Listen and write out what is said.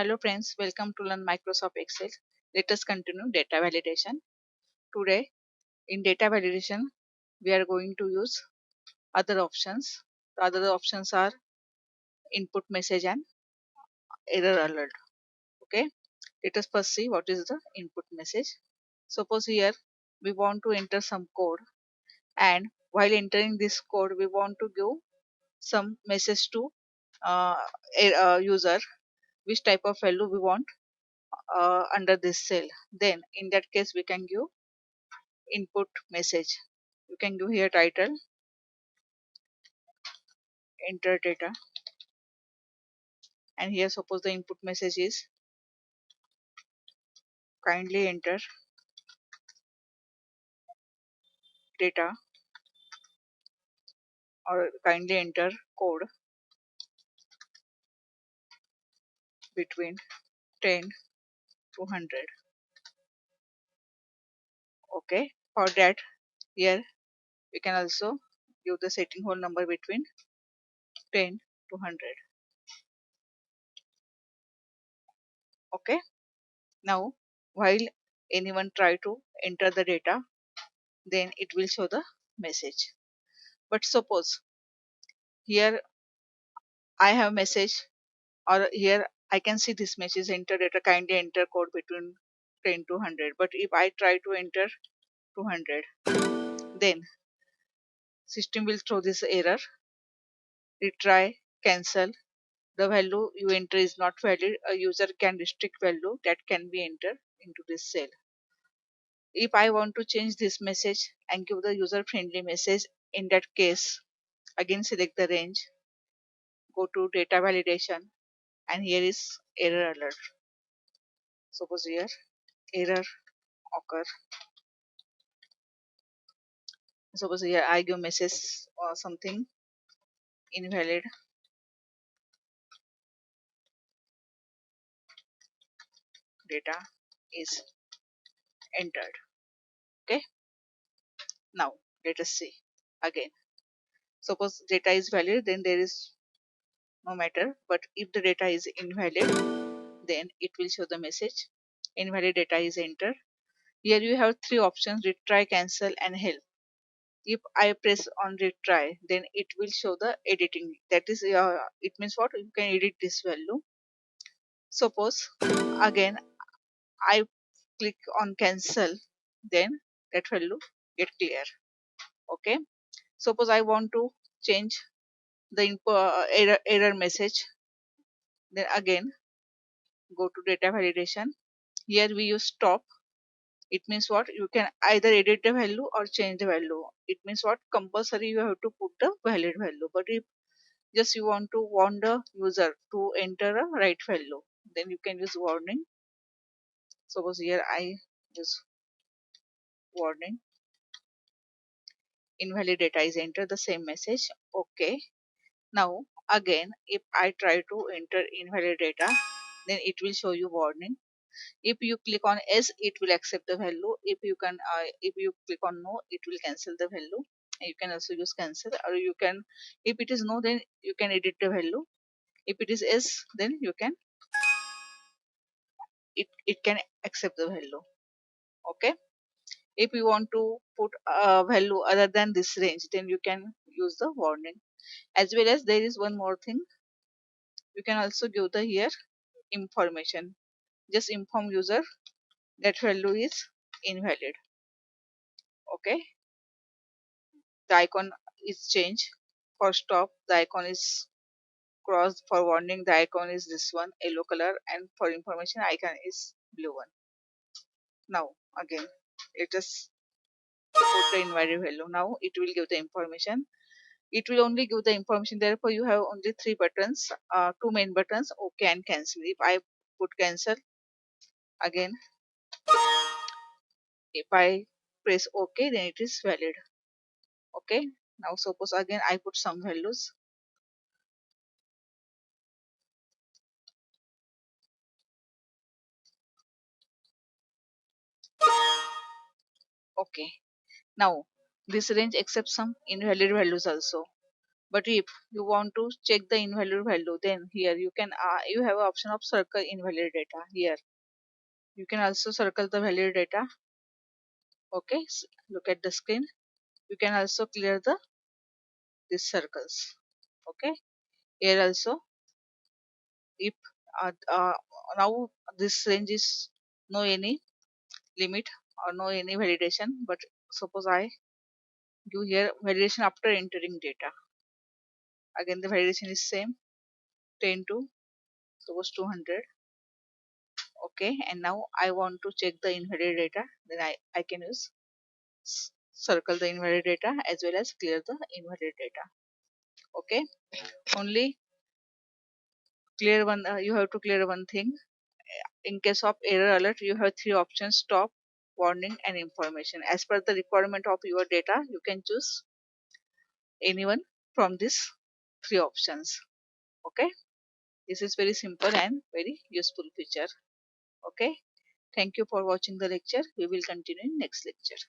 Hello friends, welcome to learn Microsoft Excel. Let us continue data validation. Today in data validation we are going to use other options. The other options are input message and error alert. Okay, let us first see what is the input message. Suppose here we want to enter some code, and while entering this code we want to give some message to uh, user which type of value we want under this cell. Then in that case we can give input message. You can give here title, enter data, and here suppose the input message is kindly enter data or kindly enter code between 10 to 100. Okay, for that here we can also give the setting whole number between 10 to 100. Okay, now while anyone try to enter the data, then it will show the message. But suppose here I have message, or here I can see this message, enter data, kindly enter code between 10 to 100. But if I try to enter 200, then system will throw this error, retry, cancel. The value you enter is not valid. A user can restrict value that can be entered into this cell. If I want to change this message and give the user friendly message, in that case, again select the range, go to data validation, and here is error alert. Suppose here error occur. Suppose here I give message or something invalid data is entered. Okay, now let us see again. Suppose data is valid, then there is no matter, but if the data is invalid, then it will show the message invalid data is entered. Here you have three options: retry, cancel, and help. If I press on retry, then it will show the editing. That is, it means what, you can edit this value. Suppose again I click on cancel, then that value get clear. Okay, suppose I want to change the error message, then again go to data validation. Here we use stop. It means what, you can either edit the value or change the value. It means what, compulsory you have to put the valid value. But if just you want to warn the user to enter a right value, then you can use warning. Suppose here I use warning, invalid data is entered, the same message. Okay, now again if I try to enter invalid data, then it will show you warning. If you click on yes, it will accept the value. If you click on no, it will cancel the value. You can also use cancel, or you can, if it is no, then you can edit the value. If it is yes, then you can, it can accept the value. Okay, if you want to put a value other than this range, then you can use the warning. As well as there is one more thing, you can also give the here information. Just inform user that value is invalid. Okay, the icon is changed. For stop, the icon is crossed. For warning, the icon is this one, yellow color, and for information, icon is blue one. Now again, let us put the invalid value. Now it will give the information. It will only give the information. Therefore, you have only three buttons, two main buttons, OK and cancel. If I put cancel again, if I press OK, then it is valid. Okay, now suppose again I put some values. Okay, now this range accepts some invalid values also. But if you want to check the invalid value, then here you can you have an option of circle invalid data. Here you can also circle the valid data. Okay, look at the screen. You can also clear the these circles. Okay, here also if uh, now this range is no any limit or no any validation, but suppose I give here validation after entering data. Again the validation is same, 10 to suppose 200. Okay, and now I want to check the invalid data, then I can use circle the invalid data as well as clear the invalid data. Okay, only clear one, you have to clear one thing. In case of error alert, you have three options: stop, warning, and information. As per the requirement of your data, you can choose anyone from these three options. Okay, this is very simple and very useful feature. Okay, thank you for watching the lecture. We will continue in next lecture.